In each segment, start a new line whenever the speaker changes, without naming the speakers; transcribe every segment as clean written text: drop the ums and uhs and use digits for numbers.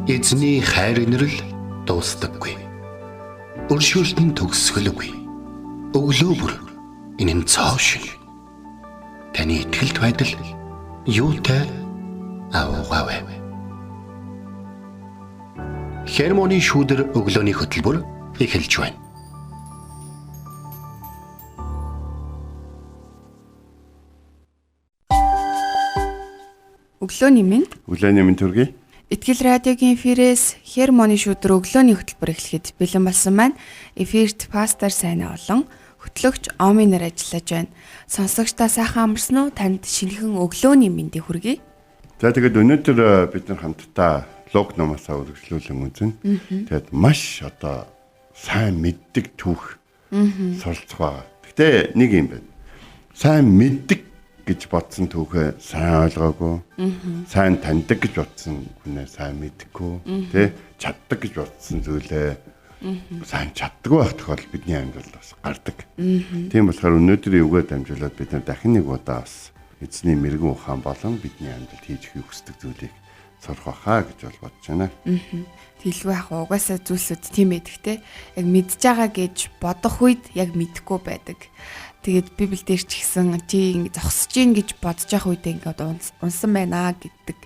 Эзний хайр инрэл дуустдаггүй. Өршөөлт нь төгсгөлгүй. Өглөө бүр энэ нь цоо шин. Таны итгэлт байдал юутай аваагаав. Хермоны шүүдэр өглөөний хөтөлбөр эхэлж байна.
Өглөөний минь
төргий.
Итгэл радиогийн эфирээс Хермоны шүүдэр өглөөний хөтөлбөр эхлэхэд бэлэн болсон маань эфирт пастор Сайна болон хөтлөгч Оми нар ажиллаж байна. Сонсогчдаа сайхан амарсан уу? Танд шинэхэн өглөөний мэндийг хүргэе.
За тэгээд өнөөдөр бид нар хамтдаа лог номоосаа үргэлжлүүлэн үзнэ. Тэгээд маш одоо сайн мэддэг түүх суралцах байгаа. Гэтэ нэг юм байна. Сайн мэддэг гэж бодсон түүхээ сайн ойлгоогүй. Сайн таньдаг гэж бодсон хүнээ сайн мэдхгүй. Тэ чаддаг гэж бодсон зүйлээ сайн чаддаггүй байх тохиолдол бидний амьдралд бас гардаг. Тийм болохоор өнөөдрийн үгээр дамжуулаад бид нар дахин нэг удаа бас эзний мэрэгэн ухаан болон бидний амьдралд хийж хүсдэг зүйлийг сурах байхаа гэж бол бодож байна.
Тэлгүй ах угаасаа зүйлсүүд тийм эдгтэй. Яг мэдж байгаа гэж бодох үед яг мэдэхгүй байдаг. Тэгээд Библиэлд ч гэсэн чи ингэ зогсож гин гэж бодож явах үедээ ингээд унсан байна гэдэг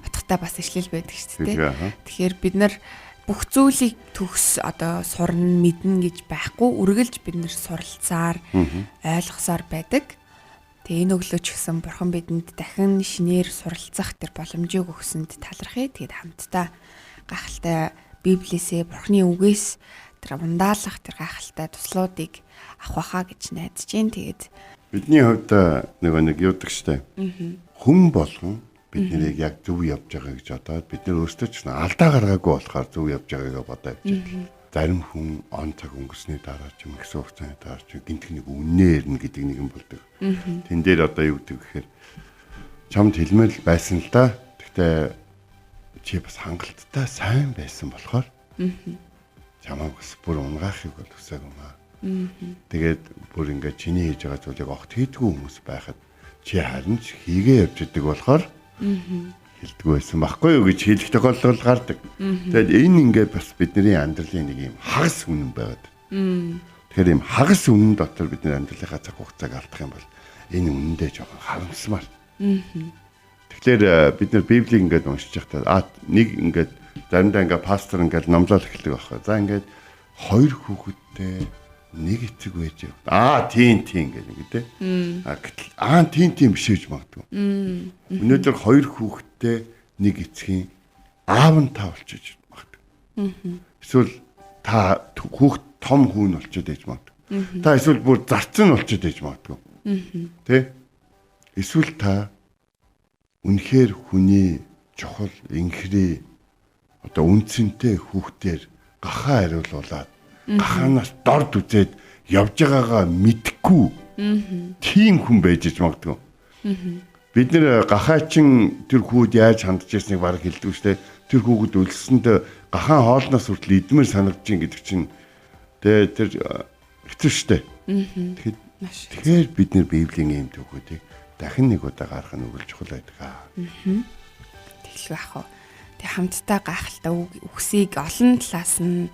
утгатай бас ишлэл байдаг шүү дээ. Тэгэхээр бид нар бүх зүйлийг төгс одоо сурна мэднэ гэж байхгүй үргэлж бид нар суралцаар ойлгосоор байдаг. Тэгээ энэ өглөө ч гэсэн Бурхан бидэнд дахин шинээр суралцах тэр боломжийг өгсөнд талархъя. Тэгээд хамтдаа гахалтай Библиэсээ Бурханы үгээс тэр ундаалах тэр гахалтай туслуудыг авах байхаа гэж найдаж байна. Тэгээд
бидний хувьд нэг юудаг штэ. Хүн болгон биднийг яг зөв явж байгаа гэж бодоод бид нар өөрсдөө ч алдаа гаргаагүй болохоор зөв явж байгаагаа бодоод явж. Зарим хүн он цаг өнгөрсний дараа ч юм гэсэн хугацааны дараа ч гинтг нэг үнээр нь гэдэг нэг юм болдог. Тэн дээр одоо юу гэдэг гэхээр чамд хэлмэл байсан л да. Гэхдээ чи бас хангалттай сайн байсан болохоор чамайг бас бүр унгаахыг бол хүсээг юм аа. Тэгээд бүр ингээд чиний хийж байгаа зүйлийг огт хийдгүү хүмүүс байхад чи харин ч хийгээ явж идэг болохоор хэлдэггүй байсан байхгүй юу гэж хэлэх тохиолдол гардаг. Тэгээд энэ ингээд бас бидний амьдралын нэг юм хагас үнэн байгаад. Тэгэхээр ийм хагас үнэн дотор бидний амьдралынхаа цаг хугацааг алдах юм бол энэ үнэндээ жоохон харамсмаар. Тэгэхээр бид нар Библийг ингээд уншиж байхдаа нэг ингээд заримдаа ингээд пастор ингээд номлол эхэлдэг байхгүй. За ингээд хоёр хүүхэдтэй нэг эцэг байж. Тийм гэдэг тийм. Тийм биш гэж магадгүй. Өнөөдөр хоёр хүүхэдтэй нэг эцгийн аав нь та болчихж магадгүй. Эсвэл та хүүхд том хүүн болчиход ээж магадгүй. Та эсвэл бүр зарцсан болчиход ээж магадгүй. Тэ? Эсвэл та үнэхээр хүний чухал инхрээ одоо үнцэнтэй хүүхдээр гахаа хариулуулаад гахаанаас дорд үзээд явж байгаагаа мэдхгүй тийм хүн байж магадгүй. Бид нэр гахаачин тэр хүүд яаж хандж ирснийг баг хэлдэг штэ. Тэр хүүхэд үлссэнд гахаан хоолноос хүртэл идмээр санагдаж ин гэдэг чинь тэр хэцүү штэ. Тэгэхээр бид нэр Библийн ийм түүхүүдийг дахин нэг удаа гаргах нь үгүй чухал байдаг.
Тэглэх байх уу. Тэг хамтдаа гахалтай үгсийг олон талаас нь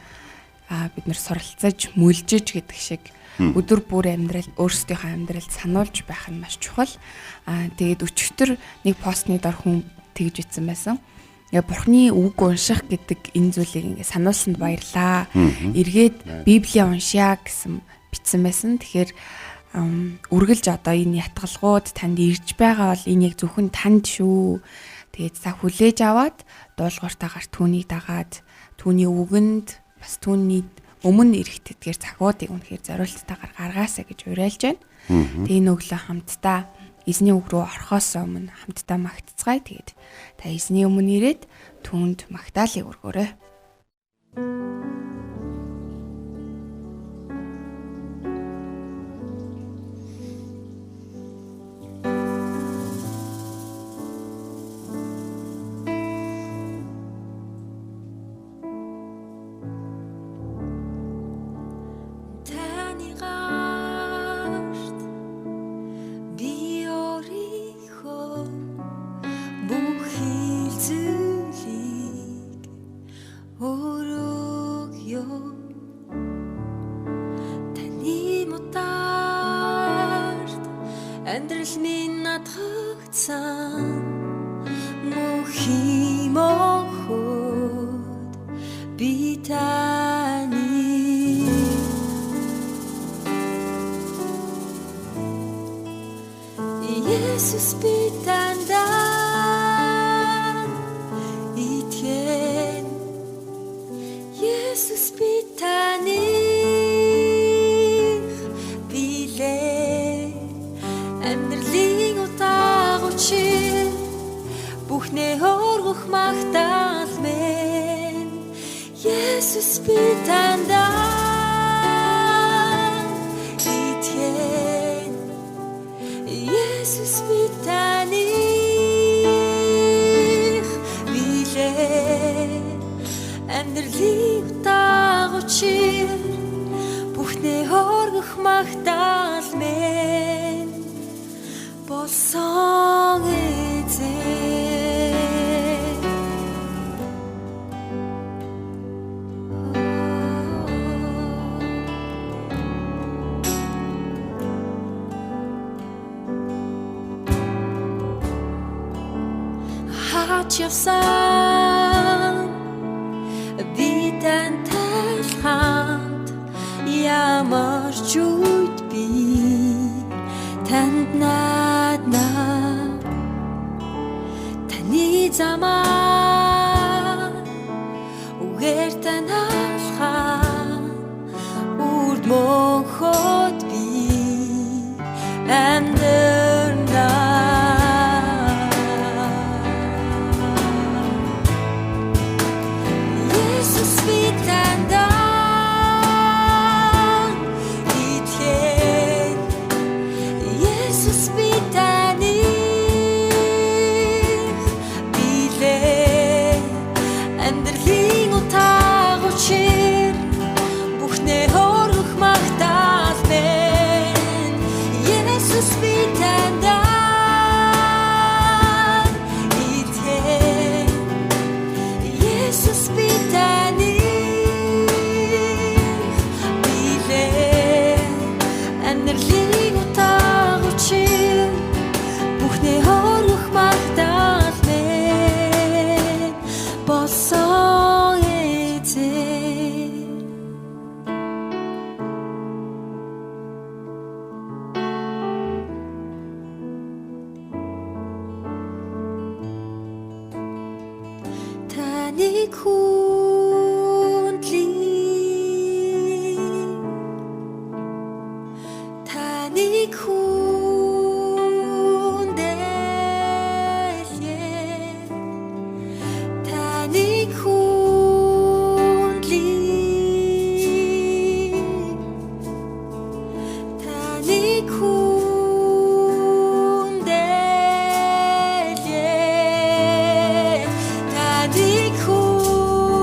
бид нэр суралцаж, мүлжиж гэдэг шиг өдөр бүр амьдрал өөрсдийнхөө амьдралд сануулж байх нь маш чухал. Тэгээд өчигдөр нэг постны дор хүн тэгж итсэн байсан. Бурхны үг унших гэдэг энэ зүйлийг ингээ сануулсанд баярлаа. Эргээд Библийг уншъя гэсэн бичсэн байсан. Тэгэхээр үргэлж одоо энэ ятгалгууд танд ирж байгаа бол энэ яг зөвхөн танд шүү. Тэгээд та хүлээж аваад дуулууртаагаар түүнийг дагаад түүний үгэнд бас түүний өмнө ирэх тэдгээр цагуудыг үнэхээр зориулттайгаар гаргаасаа гэж уриалж байна. Тэгээ энэ өглөө хамтдаа эзний үг рүү орохоос өмнө хамтдаа магтцгаая. Тэгээд та эзний өмнө ирээд түүнд магтаалыг өргөөрэй.
Амьдрал минь надгагцсан мөнхийн мохот би таны Иесус би танда итгэн Иесус би таны билээ амьдралын утаа учир бүхнээ хөргөх магтаал мэн Иесус би танда итгэн Иесус би таны билээ амьдралын утаа учир бүхнээ хөргөх магтаал мэн болсон эзэн хаач явсан би тантай хамт ямар ч үед би танд нааднаа таны замаа үгээр танаалхаа үрд мөнхөд би амьдрнаа Иесус би танда итгэн Иесус би таны билээ амьдралын утаа учир бүхнээ хөргөх магтаал мэн Иесус би танда итгэн Иесус би таны билээ амьдралын утаа учир бүхнээ хөргөх магтаал мэн болсон эзэн таны хүндлэн таны хүндэлээ таны хүндлэн таны хүндэлээ таны хүндлэн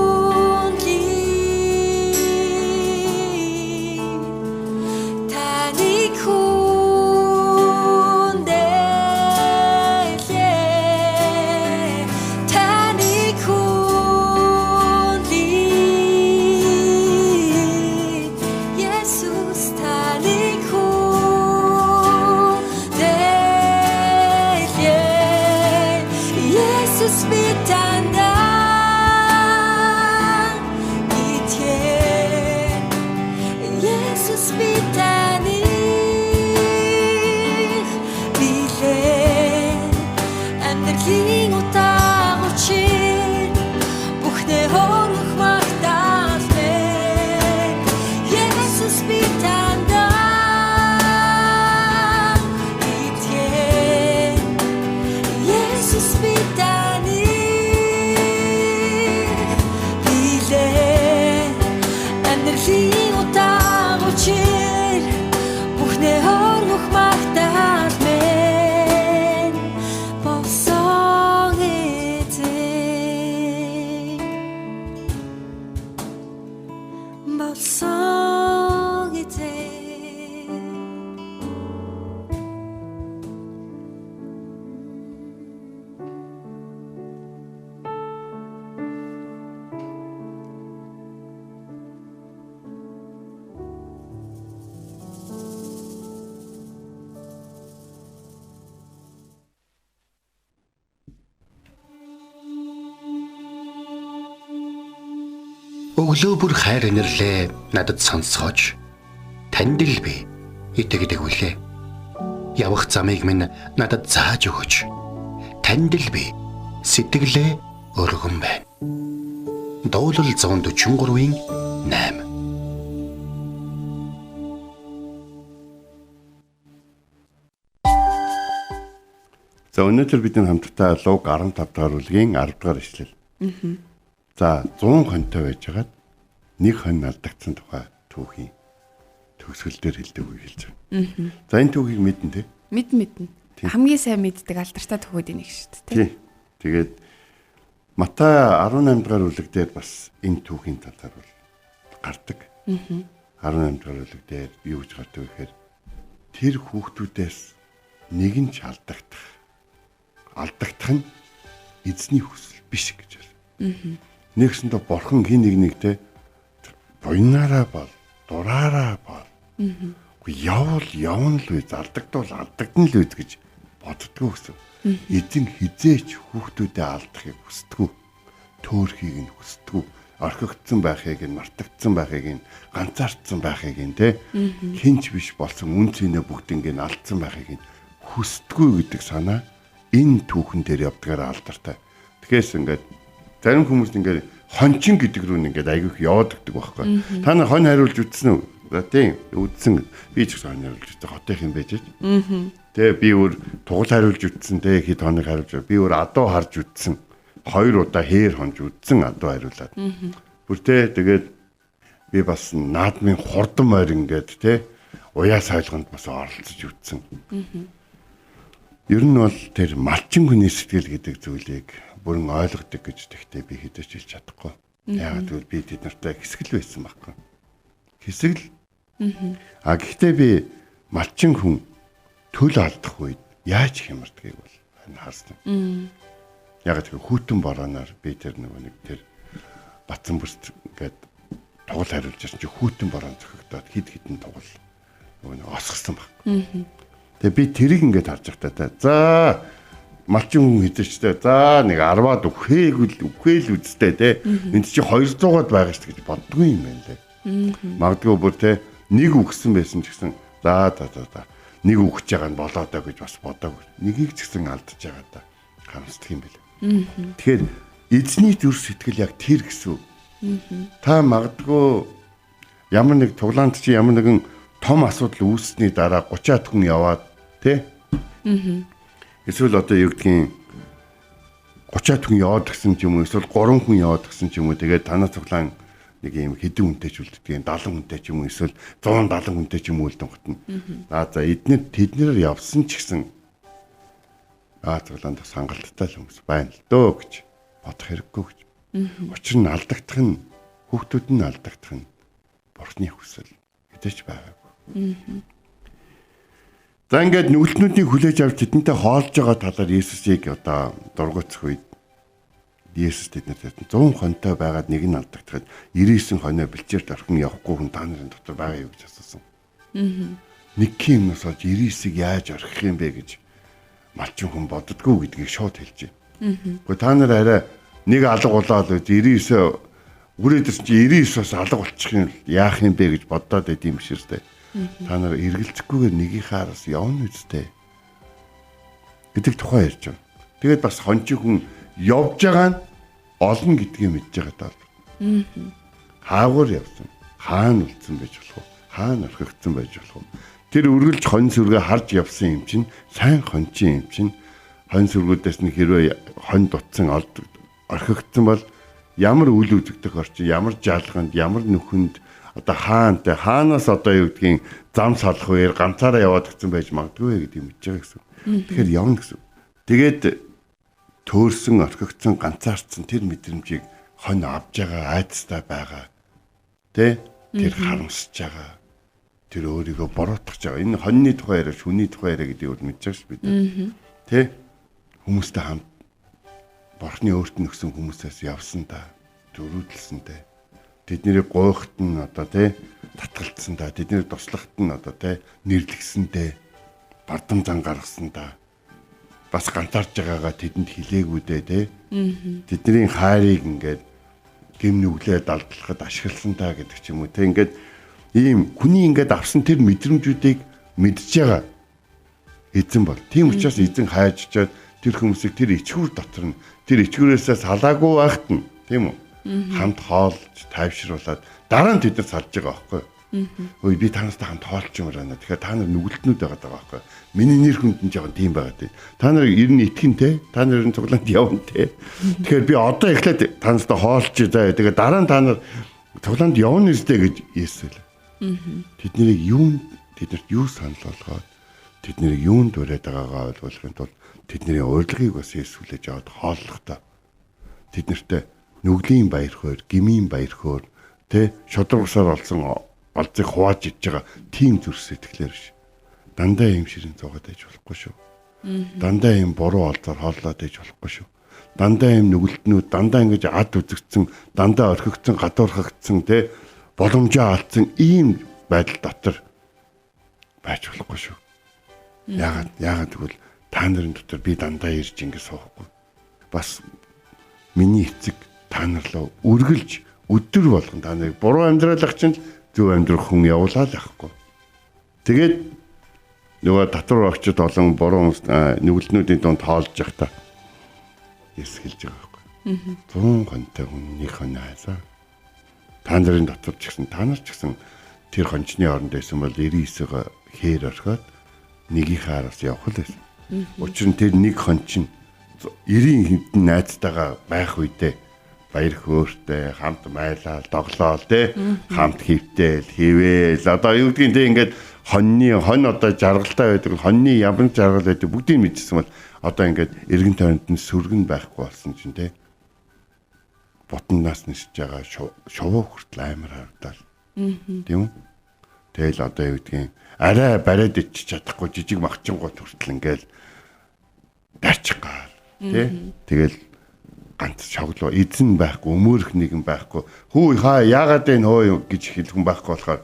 Өглөө бүр хайр инэрлээ надад сонсгооч. Танд л би итгэдэг үлээ. Явах замыг минь надад зааж өгөөч. Танд л би сэтгэлээ өргөн байна. Дуулал 143-ийн 8.
За өнөөдөр бид хамтдаа Луг 15 дахь бүлгийн 10 дахь ишлэл. За 100 хонтой байжгаад нэг хон алдагдсан тухай түүхийн төгсгөл дээр хэлдэг үг хэлж байгаа. За энэ түүхийг мэднэ те?
Мэднэ. Хамгийн сайн мэддэг алдартай төгөөдийн нэг шүү дээ.
Тий. Тэгээд Матай 18 дахь бүлэг дээр бас энэ түүхийн талаар бол гардаг. 18 дахь бүлэг дээр юу гэж гардаг вэ гэхээр тэр хүүхдүүдээс нэг нь ч алдагдах нь эзний хүсэл биш гэж байна. Нэгсэндээ бурхан хин нэгтэй буйнаараа бол дураараа бол явна л үз алдагдвал алдагдана л үз гэж боддгоо гэсэн. Эзэн хизээч хүүхдүүдэд алдахыг хүсдэггүй. Төөрхийг нь хүсдэггүй. Орхигдсан байхыг нь мартагдсан байхыг нь ганцаардсан байхыг нь те хинч биш болсон үн цэнэ бүгднийг нь алдсан байхыг нь хүсдэггүй гэдэг санаа энэ түүхэн дээр явдгаар алдартай. Тэгэхээс ингээд зарим хүмүүс ингээд хончин гэдэг рүү ингээд айгүйх явааддаг байхгүй. Та нар хонь хариулж үтсэн үү? За тийм үтсэн. Би ч гэсэн хонь хариулж үтсэн. Хотынх юм байж. Тэгээ би өөр тугал хариулж үтсэн. Тэгээ хэд хоног хариулж би өөр адуу харж үтсэн. 2 удаа хээр хонж үтсэн адуу хариулаад. Бүртээ тэгээд би бас наадмын хурдан морь ингээд те уяа сайлганд бас оролцож үтсэн. Ер нь бол тэр малчин хүний сэтгэл гэдэг зүйлийг бүрэн ойлгодог гэж тэгтээ би хэдэж хэлж чадахгүй. Яагаад гэвэл би тэд нартай хэсгэл байсан байхгүй. Хэсгэл. Гэхдээ би малчин хүн төлөө алдах үед яаж хямардгийг бол харсан. Яагаад гэвэл хүүтэн борооноор би тэр нэг тэр бацсан бүрт ингээд тугал хариулж ирсэн чи хүүтэн борон зөхөгдөөд хид хідэн тугал осгосон баг. Тэгээ би тэрийг ингээд харж байхдаа за малчин хүн хэдэрчтэй за нэг 10-аад үхэл үстэй те энд чи 200-аад байгаа шүү гэж боддгүй юм байна лээ. Магадгүй бүр те нэг үхсэн байсан ч гэсэн за нэг үхэж байгаа нь болоодоо гэж бас бодоагүй. Нэгийг ч гэсэн алдаж байгаа да харамсдаг юм байна. Тэгэхээр эзний зүр сэтгэл яг тэр гэсэн. Та магадгүй ямар нэг туглаанд чи ямар нэгэн том асуудал үүссний дараа 30-аад хүн яваад тий? Эсвэл одоо юу гэдгийг 30-аад хүн яваад гисэн ч юм уу эсвэл 3 хүн яваад гисэн ч юм уу тэгээд танаа цуглаан нэг юм хэдэн хүнтэй ч үлддэг 70 хүнтэй ч юм уу эсвэл 170 хүнтэй ч юм уу үлдэн готно. За тэднэр явсан ч гэсэн цуглаанд сангалттай л хүмүүс байна л дөө гэж бодох хэрэггүй гэж. Учир нь алдагдах нь хүүхдүүд нь алдагдах нь бурхны хүсэл хэдэж байгаагүй. За ингээд нүгэлтнүүдийг хүлээж авч тэдэнтэй хоолж байгаа талаар Есүсийг одоо дургуцах үед Есүс тэднэрт 100 хонтой байгаад нэг нь алдагдахад 99 хоноо бэлчээрт орхон явахгүй хүн та нарын дотор байгаа юу гэж асуусан. Нэг юмнаас олж 99-ийг яаж орхих юм бэ гэж малчин хүн боддгоо гэдгийг шууд хэлж байна. Гэхдээ та нар арай нэг алга болоод 99 үрээдэрс чи 99-аас алга болчих юм яах юм бэ гэж боддоод байд юм ширтэй. Та нар эргэлзэхгүйгээр нэгийнхээ араас явна үстэй гэдэг тухай ярьж байна. Тэгээд бас хончин хүн явж байгаа нь олно гэдгийг мэдж байгаа даа. Хаагуур явсан. Хаана үлдсэн байж болох вэ? Хаана орхигдсан байж болох вэ? Тэр үргэлж хонь сүргээ харж явсан юм чинь сайн хончин юм чинь хонь сүргүүдээс нь хэрвээ хонь дутсан орхигдсан бол ямар үл үзэгдэх орчин, ямар жалганд, ямар нүхэнд одоо хаанаас одоо юу гэдгийг зам салах үеэр ганцаараа яваад гисэн байж магадгүй гэдэг юм мэдж байгаа гэсэн. Тэгэхээр явна гэсэн. Тэгээд төөрсөн, орхигдсан, ганцаардсан тэр мэдрэмжийг хонь авж байгаа, айцтай байгаа. Тэ? Тэр харамсаж байгаа. Тэр өөрийгөө буруутгах байгаа. Энэ хоньны тухай яриа, шүний тухай яриа гэдэг үг мэдж байгаа шүү бид. Тэ? Хүмүүстэй хамт Бурхны өөрт нь өгсөн хүмүүсээс явсан та, дөрүүдэлсэнтэй. Тэднийг гойхт нь одоо тий татгалцсан та, тэднийг туслахт нь одоо тий нэрлэгсэнтэй, бардам зан гаргасан та. Бас ганцаарч байгаагаа тэдэнд хилээгүүдээ тий. Тэдний хайрыг ингээд гэм нүглээ далдлахад ашигласан та гэдэг ч юм уу. Тэ ингээд ийм хүний ингээд авсан тэр мэдрэмжүүдийг мэдж байгаа эзэн бол. Тийм учраас эзэн хайж чад тэр хүмүүсийг тэр ичгүүр дотор нь тэр ичгүүрээсээ салаагүй байхт нь тийм үү? Хамт хоолж тайвшруулад дараа нь тэд нар салж байгаа байхгүй юу? Ой би танастай хамт хоолчмоор байна. Тэгэхээр та нар нүгэлтнүүд байгаа байхгүй юу? Миний нэр хүнд нь жоохон тийм байгаа дээ. Та нар ер нь итгэн те. Та нар ер нь цуглаанд явна те. Тэгэхээр би одоо эхлээд танастай хоолч заа. Тэгээд дараа нь та нар цуглаанд явна үстэй гэж Есүс хэлв. Тэднийг тэднэрт юу санал болгоод тэднийг юунд дураад байгаагаа ойлгохын тулд тэдний урилгыг бас Есүс хүлээж аваад хооллохдоо тэднэртээ нүглийн баяр хөөр, гмийн баяр хөөр, тэ шудрагсаар олсон олзыг хувааж иж байгаа тийм зүрх сэтгэлээр биш. Дандаа юм ширэн зугаад ээж болохгүй шүү. Дандаа юм буруу олзоор хооллоод ээж болохгүй шүү. Дандаа юм нүгэлтнүүд дандаа ингэж ад үзэгдсэн, дандаа орхигдсон, гадуурхагдсан, тэ боломжоо алдсан ийм байдал дотор байж болохгүй шүү. Яагаад гэвэл та нарын дотор би дандаа ирж ингэ суухгүй. Бас миний эцэг та нар руу үргэлж өдөр болгон та нарыг буруу амьдралах чинь зөв амьдрах хүн явуулаа л ахгүй. Тэгээд нөгөө татвар багчид олон буруу нүгэлтнүүдийн дунд тоолж явахдаа Есүс хэлж байгаа байхгүй. 100 хонтой хүнний хоньяасаа та нарын дотор ч гэсэн та нар ч гэсэн тэр хончны оронд байсан бол 99-г хээр орхиод нэгийнхээ араас явах л байсан. Учир нь тэр нэг хончин 90 хэдэн найзтайгаа байх үедээ баяр хөөртэй хамт майлал доглоол те хамт хөвтөл хийвэл одоо юу гэдгийг те ингээд хонь одоо жаргалтай байдаг хоньны ямар жаргал байдаг бүгдийг мэдчихсэн бол одоо ингээд эргэн тойронд нь сүргэн байхгүй болсон чинь те ботноос нисэж байгаа шувуу хүртэл амар харагдал тийм үү тэгэл одоо юу гэдгийг арай бариад ичиж чадахгүй жижиг махчингууд хүртэл ингээд дарчих гал те тэгэл ганц шоглоо эзэн байхгүй өмөөрөх нэгэн байхгүй хүү хаа яагаад энэ хөө гэж хэлхэн байхгүй болохоор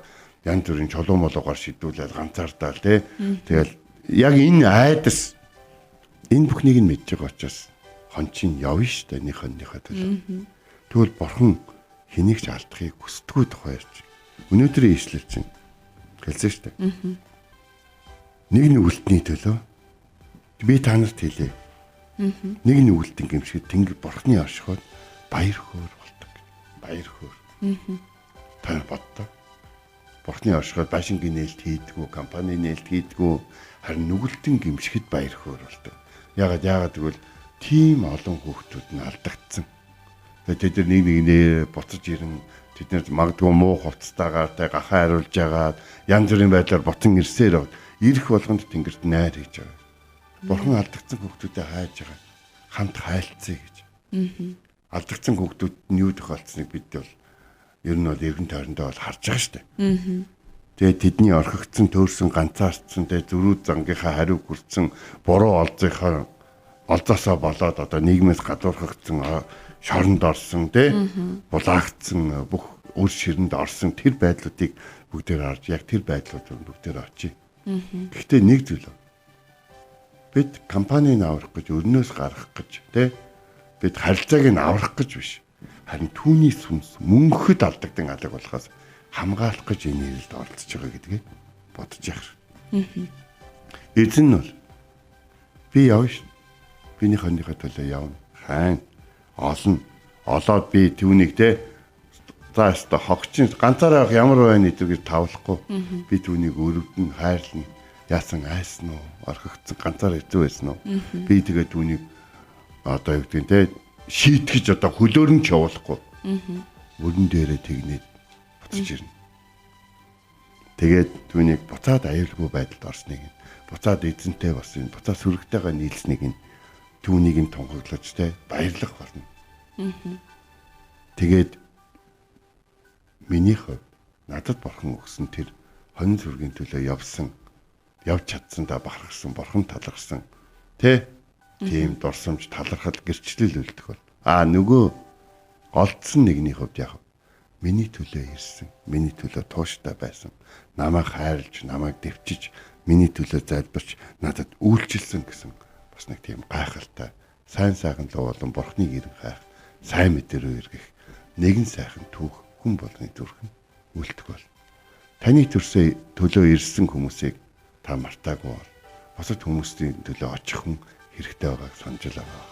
янз бүрийн чулуу молоогоор шидүүлээд ганцаардаал тий тэгэл яг энэ айдас энэ бүхнийг нь мэдж байгаа учраас хончин явна шүү дээ нэг хоньныхаа төлөө тэгвэл бурхан хэнийг ч алдахыг хүсдэггүй тухайрч өнөөдрийн ишлэл чинь хэлсэн шүү дээ нэг нүгэлтний төлөө би та нарт хэлээ нэг нүгэлтэн гэмшиг тэнгэр бурхны оршиход баяр хөөр болдог. Баяр хөөр. Та боддоо. Бурхны оршиход башингийн нээлт хийдгүү, компани нээлт хийдгүү, харин нүгэлтэн гэмшихэд баяр хөөр болдог. Яагаад гэвэл тийм олон хүүхдүүд нь алдагдсан. Тэгээд тэд нэг буцаж ирэн тэд магадгүй муу хувцастайгаар тэ гахаа хариулж агаад янз бүрийн байдлаар ботон ирсээр ирэх болгонд тэнгэрт найр хийж байгаа. Бурхан алдагдсан хүүхдүүдэд хайж байгаа. Хамт хайлтсэй гэж. Алдагдсан хүүхдүүд нь юу тохиолдсныг бид бол ер нь бол эргэн тойрондоо бол харж байгаа шүү дээ. Тэгээд тэдний орхигдсан, төөрсөн, ганцаардсан, тэгээд зөрүүд зангийнхаа хариу хүрсэн, буруу олзоосоо болоод одоо нийгмээс гадуурхагдсан, шоронд орсон, булаагдсан, бүх үр ширэнд орсон тэр байдлуудыг бүгдээр харж яг тэр байдлууд бүгдээр очие. Гэхдээ нэг зүйл бид компаниг аврах гэж өрнөөс гарах гэж бид харилцааг нь аврах гэж биш. Харин түүний сүнс мөнхөд алдагдан алаг болохоос хамгаалах гэж энэ нэрэлд оролцож байгаа гэдгийг бодож явах. Эзэн нь бол би явна ш. Биний хоньныхаа төлөө явна. Хайн олоод би түүнийг за өстө хогчин ганцаараа ямар байна гэдгийг тавлахгүй. Би түүнийг өрөвдөн хайрлна. Яасан айсан уу? Орхигдсан ганцаар хэцүү байсан уу? Би тэгээд түүнийг одоо юу гэдэг шийтгэж одоо хөлөөр нь ч явуулахгүй. Өрн дээрээ тэгнээд буцаж ирнэ. Тэгээд түүнийг буцаад аюулгүй байдалд орсныг нь буцаад эзэнтэй бас энэ буцаад сүрэгтэйгээ нийлснийг нь түүнийг нь тунхаглаж баярлах болно. Тэгээд миний хувьд надад бурхан өгсөн тэр хонь сүргийн төлөө явж чадсан да бахархсан бурхан талархсан тийм дурсамж талархал гэрчлэл үлдэх бол нөгөө олдсон нэгний хувьд яг миний төлөө ирсэн миний төлөө тууштай байсан намайг хайрлж намайг дэвчиж миний төлөө залбирч надад үйлчилсэн гэсэн бас нэг тийм гайхалтай сайн сайхан луу болон бурхныг ирэн хайх сайн мэдэрөө эргэх нэгэн сайхан түүх хүн болгоны зүрхэн үлдэх бол таны төрсөй төлөө ирсэн хүмүүсийг та мартаагүй бол бусад хүмүүсийн төлөө очихын хэрэгтэй байгааг санаж байгаа.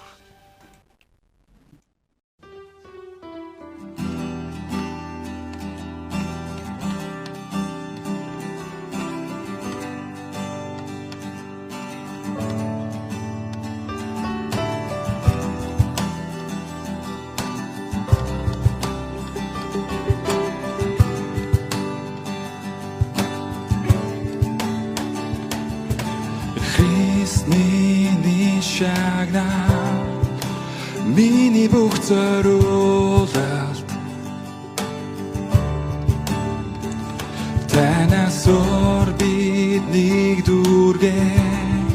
Христний шагна миний бүх зориулалт танаас өөр биднийг дүүргэх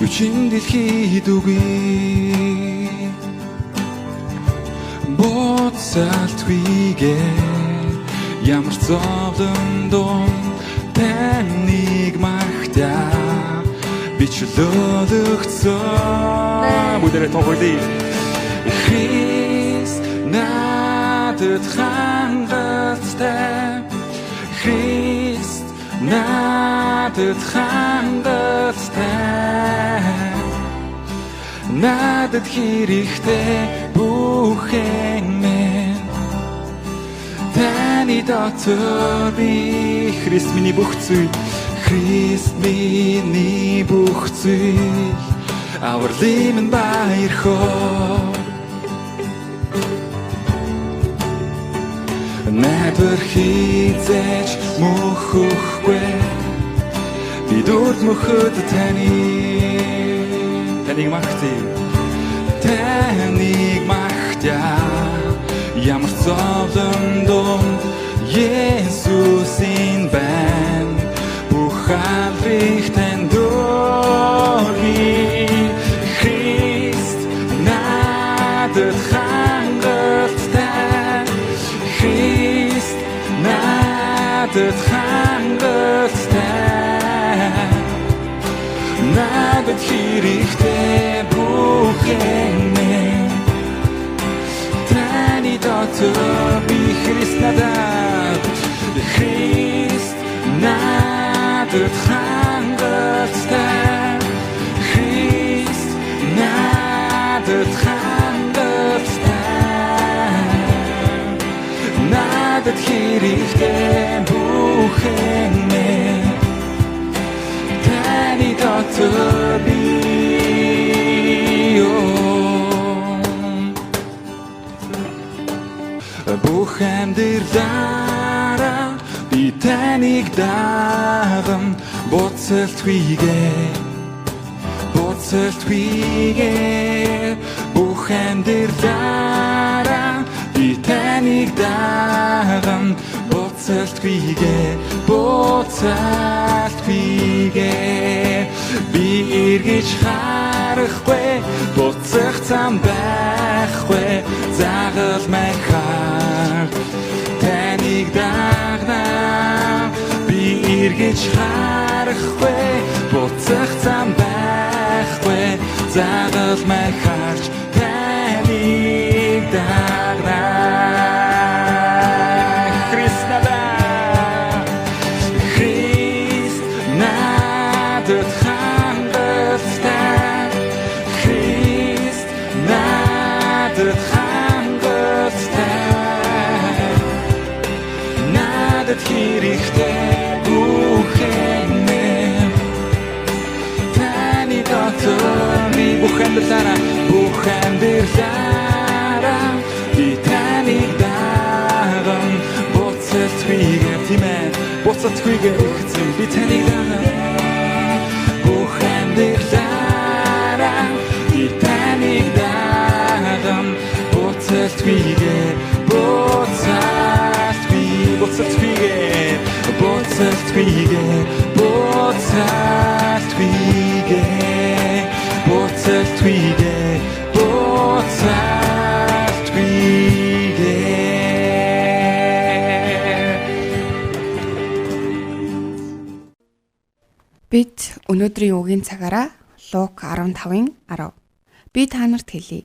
юу ч дэлхийд үгүй боцалтгүйгээ ямар зовлон дунд таныг магтаа бичлөлөгцөө бүдэрэ тоглоё Христ надад хангалттай Христ надад хангалттай надад хэрэгтэй бүхэн минь таны дотор би Христ миний бүх зүйл Христ миний бүх зүйл авралын минь баярхоо надад хизээч мөхөхгүй би дүрд мөхөд таныг магтая ямар зовлон дунд Есүсийн байна Халрих тэндори Христ надад хангалттай Христ надад хангалттай надад хэрэгтэй бүхэн минь таны дотор би Христ надад Христ надад хангалттай Христ надад хангалттай надад хэрэгтэй бүхэн минь таны дотор би бүх амьдралаараа би таныг даган боцолтгүйгээ бүх амьдралаараа би таныг даган боцолтгүйгээ би эргэж харахгүй буцах зам байхгүй загал майхаар таныг дагнаа би эргэж харахгүй буцах зам байхгүй загал майхаарч таныг дагнаа Христ надад хангалттай Христ надад хангалттай надад хэрэгтэй бүхэн минь таны дотор би бүх амьдралаараа би таныг даган буцалтгүйгээ өгсөн би таныг даган бүх амьдралаараа би таныг даган буцалтгүйгээ
Бид өнөөдрийн үгийн цагаараа Лук 15-ын 10. Би та нарт хэлье.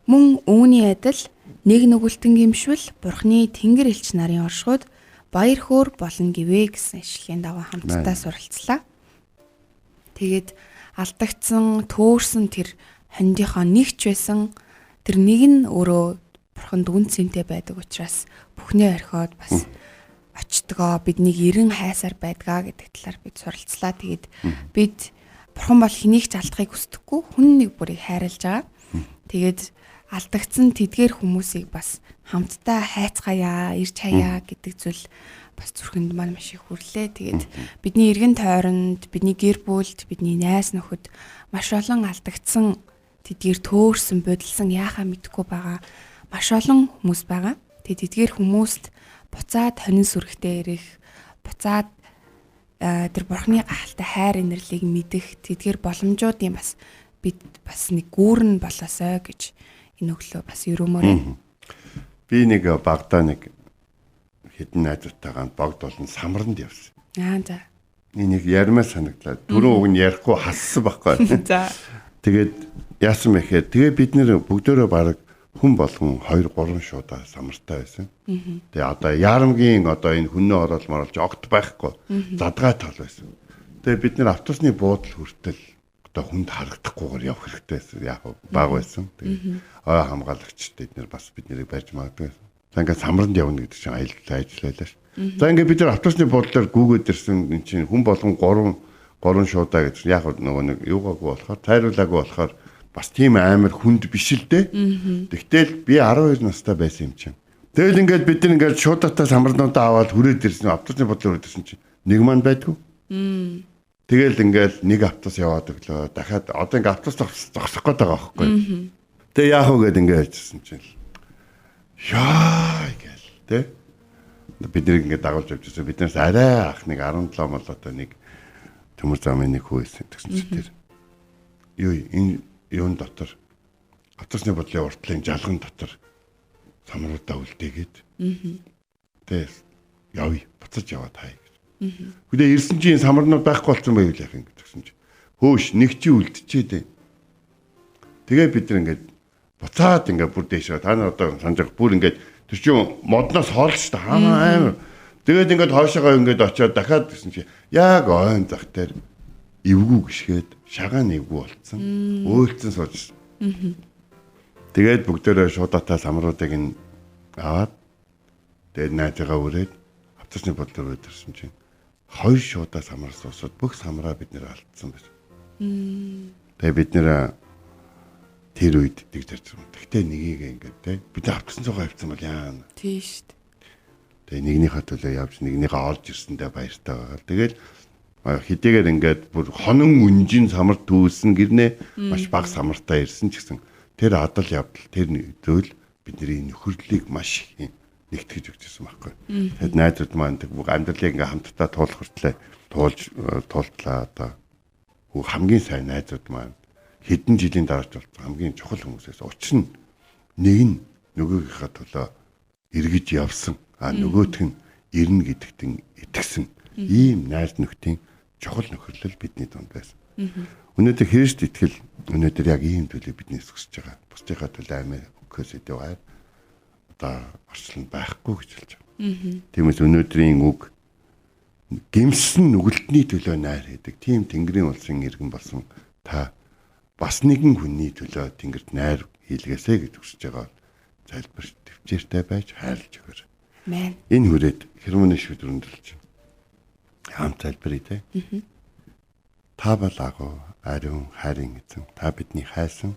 Мөн үүний адил нэг нүгэлтэн гимшвэл Бурхны тэнгэр элч нарын оршихуйд баяр хөөр болно гэвэ гэсэн ишлэгийн дагуу хамтдаа суралцлаа. Тэгээд алдагдсан, төөрсөн тэр хондийнхоо нэгч байсан тэр нэг нь өөрөө Бурханд үн цэнтэй байдаг учраас бүхнээ орхиод бас очтгоо биднийг эрен хайсаар байдгаа гэдэг талаар бид суралцлаа. Тэгээд бид Бурхан бол хэнийг ч алдахыг хүсдэггүй, хүн нэг бүрийг хайрлаж байгаа. Тэгээд алдагдсан тэдгээр хүмүүсийг бас хамтдаа хайцгаая, ирж хаяа гэдэг зүйл бас зүрхэнд маань маш их хүрлээ. Тэгээд бидний эргэн тойронд, бидний гэр бүлд, бидний найз нөхөд маш олон алдагдсан тэдгээр төөрсөн, бодилсан яахаа мэдэхгүй байгаа маш олон хүмүүс байгаа. Тэгээд тэдгээр хүмүүст буцаад хонин сүрэгтэй ирэх, буцаад тэр Бурхны гахалтай хайр инэрлийг мэдэх тэдгээр боломжуудын бас бид бас нэг гүүрэн болоосой гэж энэ өглөө бас өрөөмөрөө.
Би нэг багтаа нэг хэдэн найзтайгаа богд болон самранд явсан.
За.
Нэг ярмаа санагдлаа. Дөрөв үг нь ярихгүй хассан байхгүй.
За.
Тэгээд яасан бэ гэхээр тэгээ бид нэр бүгдөө баг хүн болгон 2-3 шуудаа самартай байсан. Тэгээ одоо ярамгийн одоо энэ хүннээ орол маралж огт байхгүй. Задгай тал байсан. Тэгээ бид нэр автобусны буудал хүртэл одоо хүнд харагдахгүйгээр явах хэрэгтэй байсан. Яг баг байсан. Тэгээ ой хамгаалагчд эднэр бас бид нэрийг барьж магадгүй. За ингээд самранд явна гэдэг чинь ажиллалаа ш. За ингээд бид нар автобусны буудлаар гүгөөд ирсэн энэ чинь хүн болгон 3 шуудаа гэж яг нөгөө нэг юугаагүй болохоор тайруулаагүй болохоор бас тийм амар хүнд биш л дээ. Тэгтэл би 12 настай байсан юм чинь. Тэгэл ингээд бид нар ингээд шуудаатай самрандуудаа аваад хүрээд ирсэн автобусны буудлаар хүрээд ирсэн чинь нэг маань байдгүй. Тэгэл ингээд нэг автобус яваад өглөө дахиад одоо ингээд автобус зогсох гээд байгаа байхгүй. Тэгээ яах вэ гэд ингээд хэлсэн чинь яа гэл тэ бид нэг ингээд дагуулж явжсэн биднээс арай ах нэг 17 молоотой нэг төмөр замын нэг хүү байсан гэсэн чинь тэр юу энэ юун дотор автобусны буудлын уртлын жалган дотор самруудаа үлдээгээд тэгээ явъя буцаж яваад хай гэж. Хүлээ ирсэн чинь самарнууд байхгүй болсон байв л яах юм гэсэн чинь хөөш нэг чи үлдчихээ дээ. Тэгээ бид нар ингээд буцаад ингээд бүр дэшээ та нар одоо санаж байгаа бүр ингээд тэр чинь модноос хоолж та хамаа амар. Тэгээд ингээд хойшоогоо ингээд очиод дахиад гэсэн чи яг ойн зах дээр эвгүй гიშгээд шагаан эвгүй болцсон. Өөлцөн суужсэн. Тэгээд бүгдээрээ шуудаатай самруудыг ин аваад тэгээд найзгаа өрөөд автобусны бодлоор өдөрсөн чинь 2 шуудаа самар суусаад бүх самраа бид нэр алдсан байсан. Тэгээд бид нэр тэр үед тэгж зарсан. Тэгтээ нёгийг ингээд те бид автобусны цугаа авчихсан бол яана.
Тийм шүү дээ.
Тэгээ нэгнийхээ төлөө явж нэгнийхээ олж ирсэндээ баяртай байгаа. Тэгээд хэдийгээр ингээд бүр хонон үнжин самар түүсэн гэрнээ маш бага самартай ирсэн ч гэсэн тэр адал явдал тэр зүйл бидний нөхөрлөлийг маш их нэгтгэж өгчээсэн байхгүй. Тэгэд найзууд маань тэг амьдралыг ингээм хамтдаа туулах хүртлээр туултлаа одоо хамгийн сайн найзууд маань хэдэн жилийн дараач болсон хамгийн чухал хүмүүсээс учир нь нэг нь нөгөөгийнхээ төлөө эргэж явсан нөгөөх нь ирнэ гэдэгт итгэсэн ийм найз нөхдийн чухал нөхөрлөл бидний дунд байсан. Өнөөдөр Христ итгэл өнөөдөр яг ийм төлөв биднээс өсөж байгаа. Бусдынхаа төлөө амиа өгөхөөс идэвээр одоо орчлон байхгүй гэж хэлж байгаа. Тиймээс өнөөдрийн үг гимсэн нүгэлтний төлөө найр хийдэг. Тийм Тэнгэрийн улсын иргэн болсон та бас нэгэн хүний төлөө Тэнгэрт найр хийлгээсэй гэж хүсэж байгаа. Залбир төвчээртэй байж хайрлаж өгөөр.
Амен.
Энэ хүрээд хермоны шүд өндөрлж хамт залбирая те. Та бол агуу ариун хайрын эзэн. Та бидний хайсан.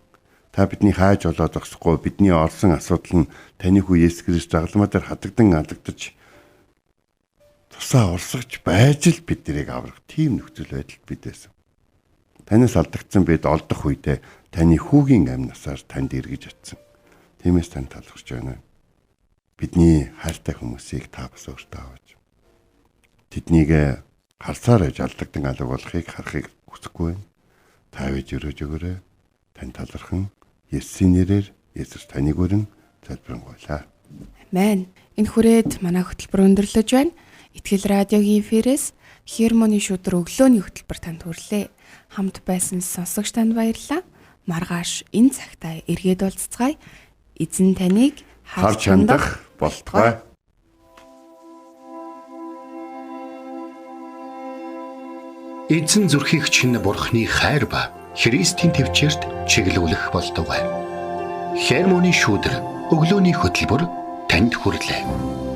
Та бидний хайж болоод зогсохгүй бидний орсон асуудал нь таны хүү Есүс Христ загалмаа дээр хатагдан алдагдаж тусаа урсгаж байж л бид нарыг аврах тийм нөхцөл байдалд бид байсан. Танаас алдагдсан бид олдох үедээ таны хүүгийн амь насаар танд эргэж атсан. Тиймээс тань талархаж байна. Бидний хайртай хүмүүсийг та бас өөртөө аваач. Тэднийг харсаар аж алдагдан алга болохыг харахыг хүсэхгүй байна. Та авэж өрөөж өгөөрэй. Тань талархан Есүсийн нэрээр Есүс таныг өрн залбирanгуйлаа.
Амен. Энэ хүрээд манай хөтөлбөр өндөрлөж байна. Итгэл радиогийн эфирээс Хермоны шүдэр өглөөний хөтөлбөр танд хүрлээ. Хамт байсан сонсогч танд баярлалаа. маргааш энэ цагтаа эргээд уулзцгаая. Эзэн таныг
Харж хандах болтугай.
Эзэн зүрхийг чинь Бурхны хайр ба Христийн төвчөрт чиглүүлэх болтугай. Хермоны шүүдэр өглөөний хөтөлбөр танд хүрлээ.